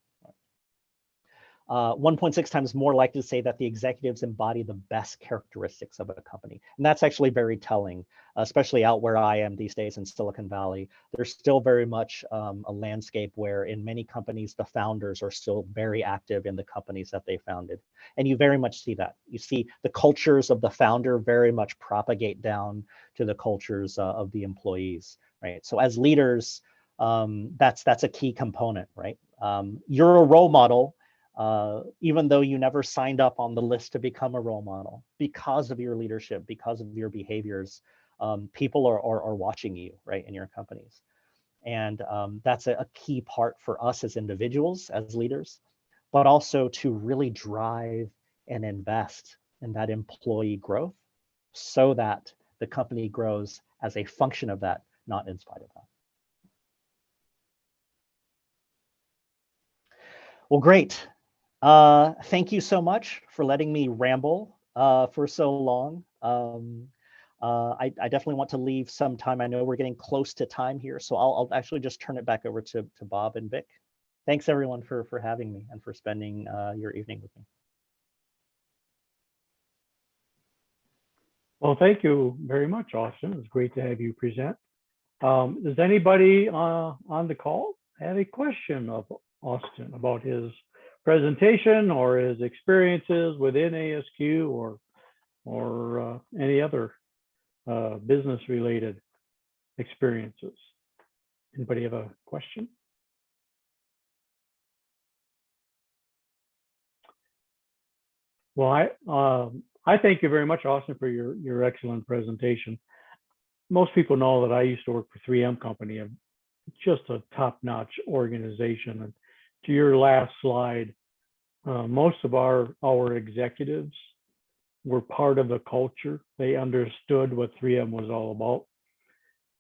1.6 times more likely to say that the executives embody the best characteristics of a company. And that's actually very telling, especially out where I am these days in Silicon Valley. There's still very much a landscape where in many companies, the founders are still very active in the companies that they founded. And you very much see that. You see the cultures of the founder very much propagate down to the cultures of the employees, right? So as leaders, that's a key component, right? You're a role model, even though you never signed up on the list to become a role model. Because of your leadership, because of your behaviors, people are watching you, right, in your companies. And that's a key part for us as individuals, as leaders, but also to really drive and invest in that employee growth so that the company grows as a function of that, not in spite of that. Well, great. Thank you so much for letting me ramble for so long. I definitely want to leave some time. I know we're getting close to time here, so I'll actually just turn it back over to Bob and Vic. Thanks everyone for having me and for spending your evening with me. Well, thank you very much, Austin. It was great to have you present. Does anybody on the call have a question of Austin about his presentation or his experiences within ASQ or any other business-related experiences? Anybody have a question? Well, I thank you very much, Austin, for your excellent presentation. Most people know that I used to work for 3M Company, just a top-notch organization, and to your last slide, most of our executives were part of the culture. They understood what 3M was all about.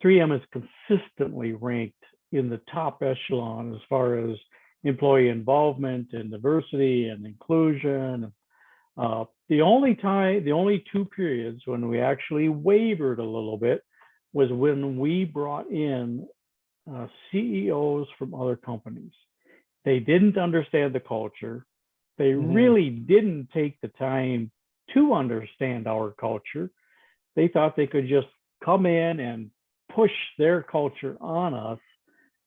3M is consistently ranked in the top echelon as far as employee involvement and diversity and inclusion. The only two periods when we actually wavered a little bit was when we brought in CEOs from other companies. They didn't understand the culture. They really didn't take the time to understand our culture. They thought they could just come in and push their culture on us.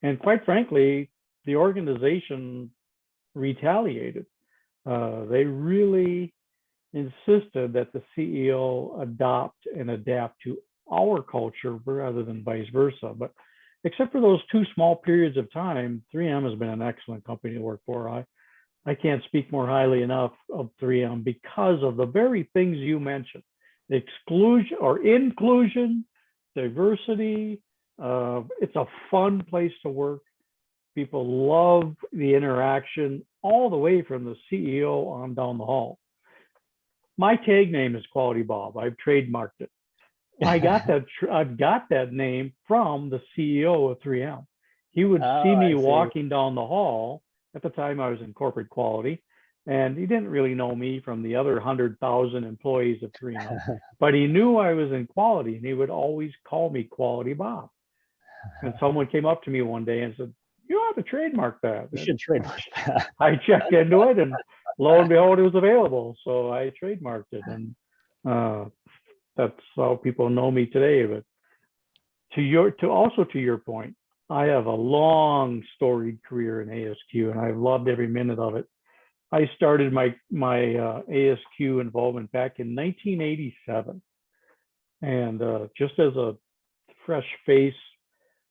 And quite frankly, the organization retaliated. They really insisted that the CEO adopt and adapt to our culture rather than vice versa. But except for those two small periods of time, 3M has been an excellent company to work for. I can't speak more highly enough of 3M because of the very things you mentioned: exclusion or inclusion, diversity. It's a fun place to work. People love the interaction all the way from the CEO on down the hall. My tag name is Quality Bob. I've trademarked it. I've got that name from the CEO of 3M. He would see me walking down the hall. At the time, I was in corporate quality, and he didn't really know me from the other 100,000 employees of 3M, but he knew I was in quality, and he would always call me Quality Bob. And someone came up to me one day and said, "You ought to trademark that." You should trademark that. I checked into it, and lo and behold, it was available. So I trademarked it, and that's how people know me today. But to your point, I have a long storied career in ASQ, and I've loved every minute of it. I started my ASQ involvement back in 1987, and just as a fresh face,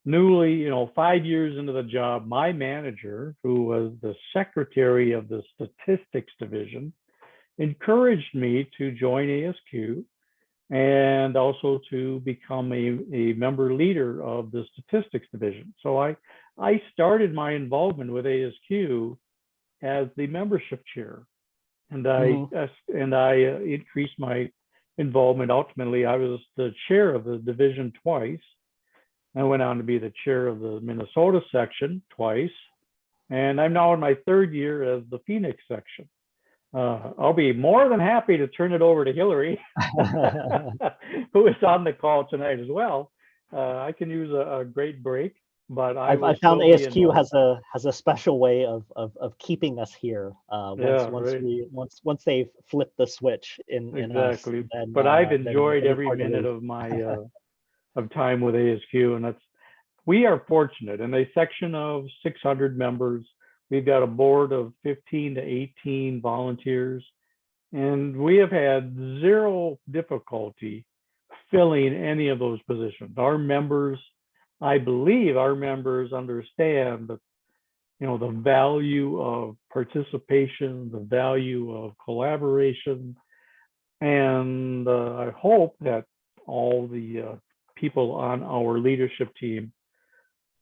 newly, 5 years into the job, my manager, who was the secretary of the statistics division, encouraged me to join ASQ and also to become a member leader of the statistics division. So I started my involvement with ASQ as the membership chair, and I increased my involvement. Ultimately, I was the chair of the division twice. I went on to be the chair of the Minnesota section twice, and I'm now in my third year as the Phoenix section. I'll be more than happy to turn it over to Hillary, who is on the call tonight as well. I can use a great break, but I found ASQ has a special way of keeping us here. Once they've flipped the switch in us. Then, but I've enjoyed every minute of my of time with ASQ, and we are fortunate. In a section of 600 members, we've got a board of 15 to 18 volunteers, and we have had zero difficulty filling any of those positions. I believe our members understand that, the value of participation, the value of collaboration, and I hope that all the people on our leadership team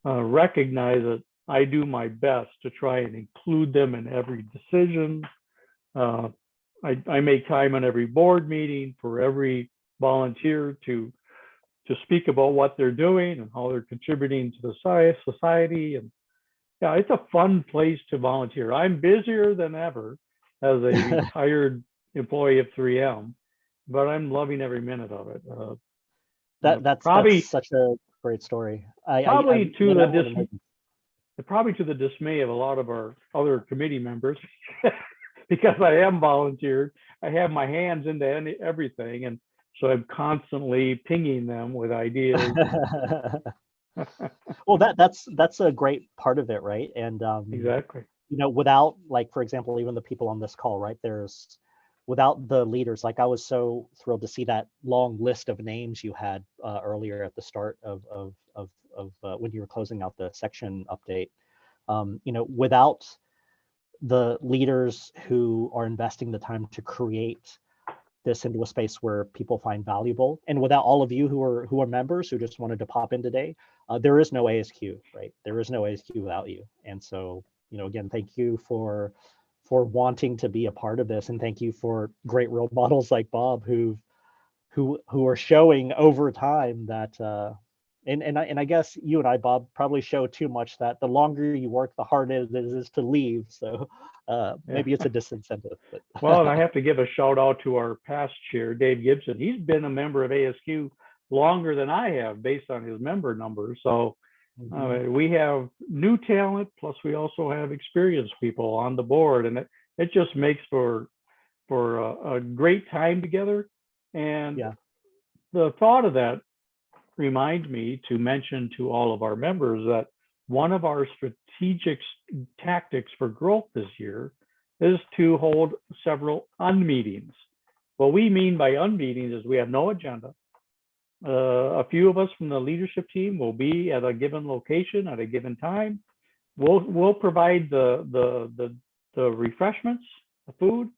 recognize that I do my best to try and include them in every decision. I make time on every board meeting for every volunteer to speak about what they're doing and how they're contributing to the society. And yeah, it's a fun place to volunteer. I'm busier than ever as a retired employee of 3M, but I'm loving every minute of it. That's such a great story. Probably to the dismay of a lot of our other committee members, because I am volunteered. I have my hands into everything, and so I'm constantly pinging them with ideas. Well, that's a great part of it, right? And exactly. Without, like, for example, even the people on this call, right? Without the leaders, like I was so thrilled to see that long list of names you had earlier at the start of when you were closing out the section update. Without the leaders who are investing the time to create this into a space where people find valuable, and without all of you who are members who just wanted to pop in today, there is no ASQ, right? There is no ASQ without you. And so again, thank you for wanting to be a part of this, and thank you for great role models like Bob who are showing over time that and I guess you and I, Bob, probably show too much that the longer you work, the harder it is to leave. So maybe it's a disincentive. But well, and I have to give a shout out to our past chair, Dave Gibson. He's been a member of ASQ longer than I have based on his member numbers. So we have new talent, plus we also have experienced people on the board, and it just makes for a great time together. And yeah, the thought of that reminds me to mention to all of our members that one of our strategic tactics for growth this year is to hold several unmeetings. What we mean by unmeetings is we have no agenda. A few of us from the leadership team will be at a given location at a given time. We'll provide the refreshments, the food,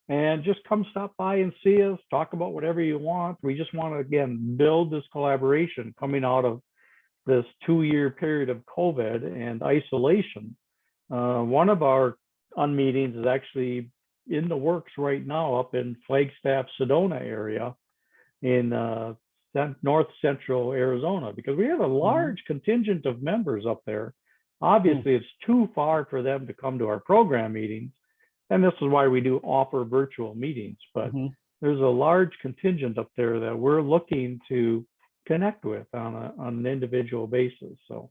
and just come stop by and see us, talk about whatever you want. We just want to, again, build this collaboration coming out of this 2-year period of COVID and isolation. One of our unmeetings is actually in the works right now up in Flagstaff, Sedona area in north central Arizona, because we have a large contingent of members up there. Obviously, it's too far for them to come to our program meetings, and this is why we do offer virtual meetings. But there's a large contingent up there that we're looking to connect with on an individual basis. So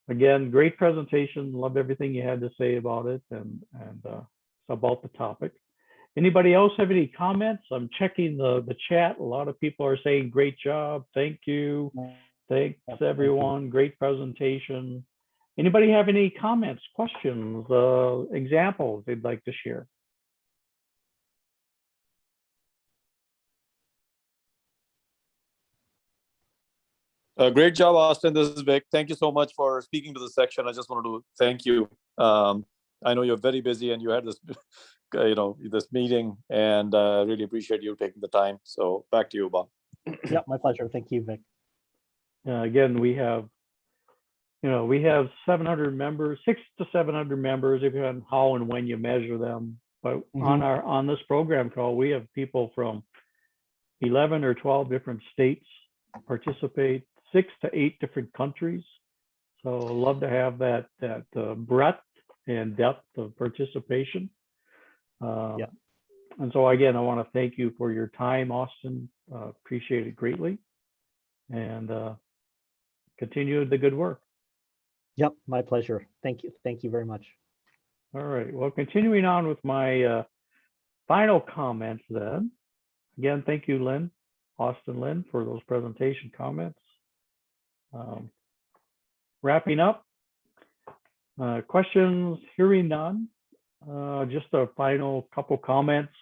again, great presentation. Love everything you had to say about it and about the topic. Anybody else have any comments? I'm checking the chat. A lot of people are saying great job. Thank you. Thanks everyone. Great presentation. Anybody have any comments, questions, examples they'd like to share? Great job, Austin. This is Vic. Thank you so much for speaking to the section. I just wanted to thank you. I know you're very busy and you had this, this meeting, and really appreciate you taking the time. So back to you, Bob. Yeah, my pleasure. Thank you, Vic. Again, we have 700 members, 600 to 700 members, depending on how and when you measure them. But on this program call, we have people from 11 or 12 different states participate, 6 to 8 different countries. So I love to have that breadth and depth of participation. And so again, I want to thank you for your time, Austin. Appreciate it greatly, and continue the good work. Yep, my pleasure. Thank you. Thank you very much. All right. Well, continuing on with my final comments then. Again, thank you, Lynn, Austin Lynn, for those presentation comments. Wrapping up, questions, hearing none. Just a final couple comments.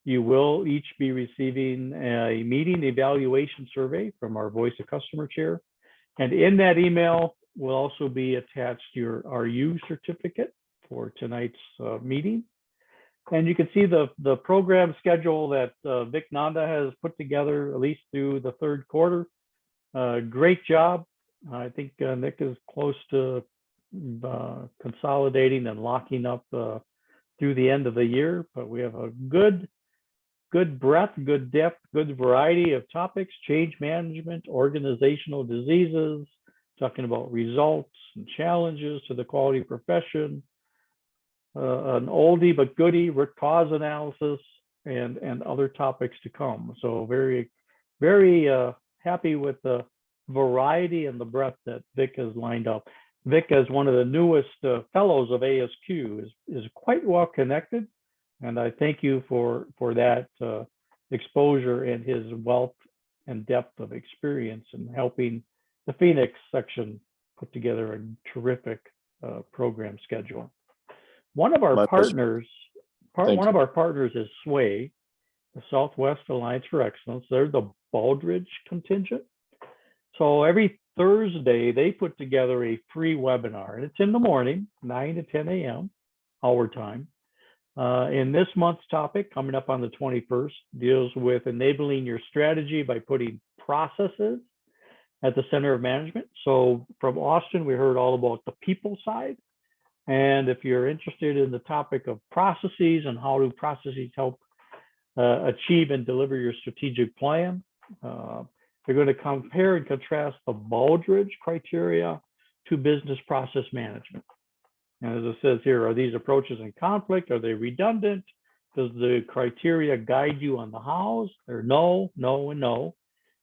You will each be receiving a meeting evaluation survey from our Voice of Customer chair. And in that email will also be attached your RU certificate for tonight's meeting. And you can see the program schedule that Vic Nanda has put together, at least through the third quarter. Great job. I think Nick is close to consolidating and locking up through the end of the year, but we have a good breadth, good depth, good variety of topics: change management, organizational diseases, talking about results and challenges to the quality profession, an oldie but goodie root cause analysis, and other topics to come. So very, very happy with the variety and the breadth that Vic has lined up. Vic, as one of the newest fellows of ASQ, is quite well connected, and I thank you for that exposure and his wealth and depth of experience in helping the Phoenix section put together a terrific program schedule. One of our partners is SWAY, the Southwest Alliance for Excellence. They're the Baldridge contingent. So every Thursday, they put together a free webinar, and it's in the morning, 9 to 10 a.m. our time. In this month's topic, coming up on the 21st, deals with enabling your strategy by putting processes at the center of management. So from Austin, we heard all about the people side. And if you're interested in the topic of processes and how do processes help achieve and deliver your strategic plan, they're going to compare and contrast the Baldrige criteria to business process management. And as it says here, are these approaches in conflict? Are they redundant? Does the criteria guide you on the hows? Or no, no, and no.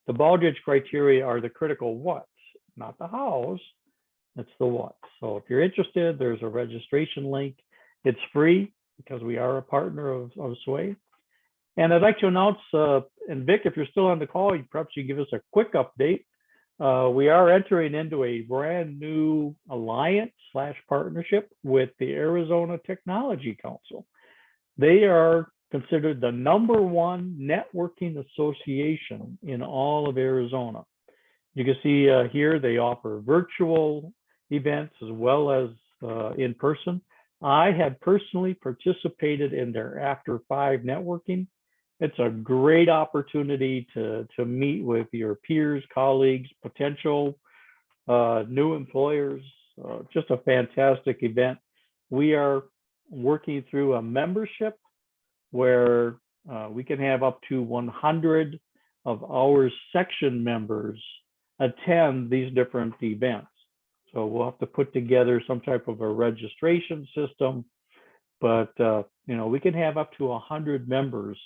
The Baldrige criteria are the critical what's, not the hows. It's the what. So if you're interested, there's a registration link. It's free because we are a partner of Sway. And I'd like to announce, and Vic, if you're still on the call, perhaps you give us a quick update. We are entering into a brand new alliance/partnership with the Arizona Technology Council. They are considered the #1 networking association in all of Arizona. You can see here they offer virtual events as well as in person. I have personally participated in their After 5 networking. It's a great opportunity to meet with your peers, colleagues, potential new employers. Just a fantastic event. We are working through a membership where we can have up to 100 of our section members attend these different events. So we'll have to put together some type of a registration system, but we can have up to 100 members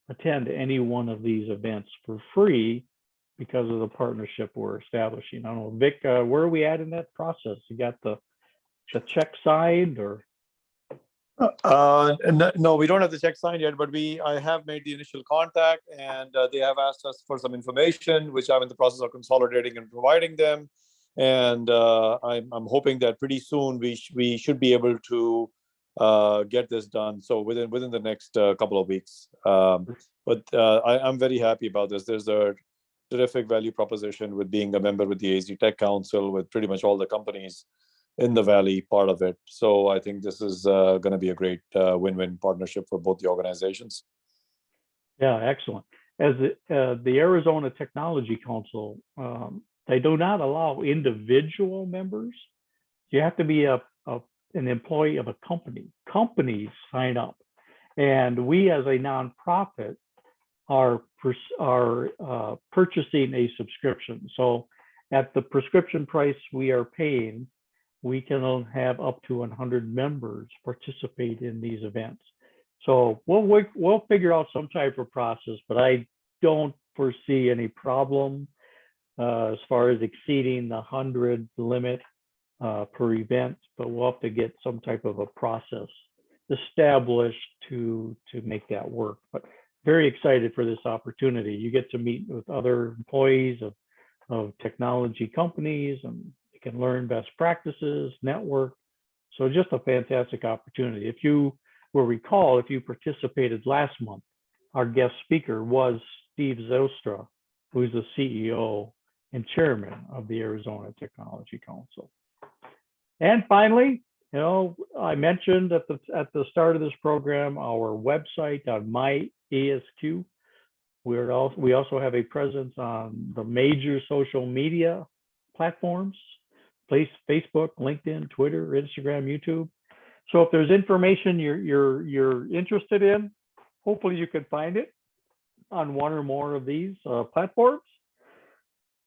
attend any one of these events for free because of the partnership we're establishing. I don't know, Vic, where are we at in that process? You got the check signed or? No, we don't have the check signed yet, but I have made the initial contact, and they have asked us for some information, which I'm in the process of consolidating and providing them. And I'm hoping that pretty soon we should be able to get this done. So within the next couple of weeks. But I'm very happy about this. There's a terrific value proposition with being a member with the AZ Tech Council, with pretty much all the companies in the Valley part of it. So I think this is going to be a great win-win partnership for both the organizations. Yeah, excellent. As the Arizona Technology Council, they do not allow individual members. You have to be an employee of a company. Companies sign up, and we as a nonprofit are purchasing a subscription. So at the prescription price we are paying, we can have up to 100 members participate in these events. So we'll figure out some type of process, but I don't foresee any problem as far as exceeding the 100 limit per event, but we'll have to get some type of a process established to make that work. But very excited for this opportunity. You get to meet with other employees of technology companies, and you can learn best practices, network. So just a fantastic opportunity. If you will recall, if you participated last month, our guest speaker was Steve Zylstra, who's the CEO and chairman of the Arizona Technology Council. And finally, I mentioned at the start of this program, our website on MyASQ. We also have a presence on the major social media platforms, Facebook, LinkedIn, Twitter, Instagram, YouTube. So if there's information you're interested in, hopefully you can find it on one or more of these platforms.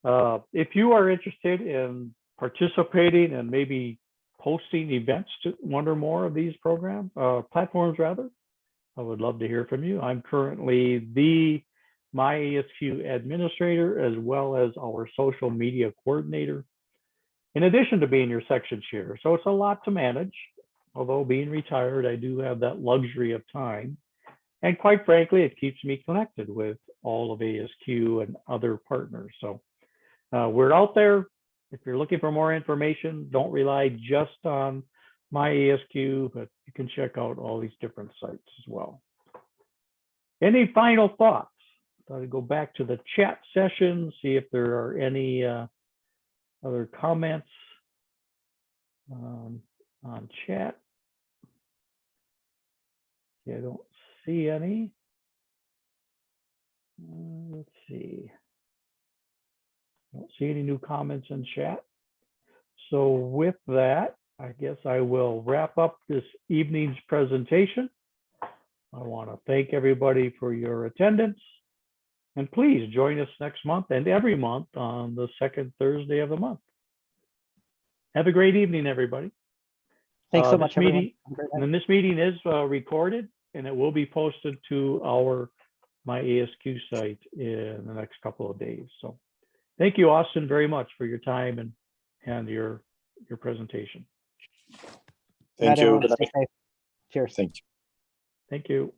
If you are interested in participating and maybe posting events to one or more of these platforms rather, I would love to hear from you. I'm currently the MyASQ administrator as well as our social media coordinator, in addition to being your section chair. So it's a lot to manage. Although being retired, I do have that luxury of time. And quite frankly, it keeps me connected with all of ASQ and other partners. So we're out there. If you're looking for more information, don't rely just on MyASQ, but you can check out all these different sites as well. Any final thoughts? I'll go back to the chat session, see if there are any other comments on chat. Okay, I don't see any. Let's see. I don't see any new comments in chat. So with that, I guess I will wrap up this evening's presentation. I want to thank everybody for your attendance. And please join us next month and every month on the second Thursday of the month. Have a great evening, everybody. Thanks so This much, everyone. meeting- Have a great night. And this meeting is recorded, and it will be posted to my ASQ site in the next couple of days. So thank you, Austin, very much for your time and your presentation. Good night, Thank you. everyone. Good Stay night. safe. Cheers. Thank you. Thank you.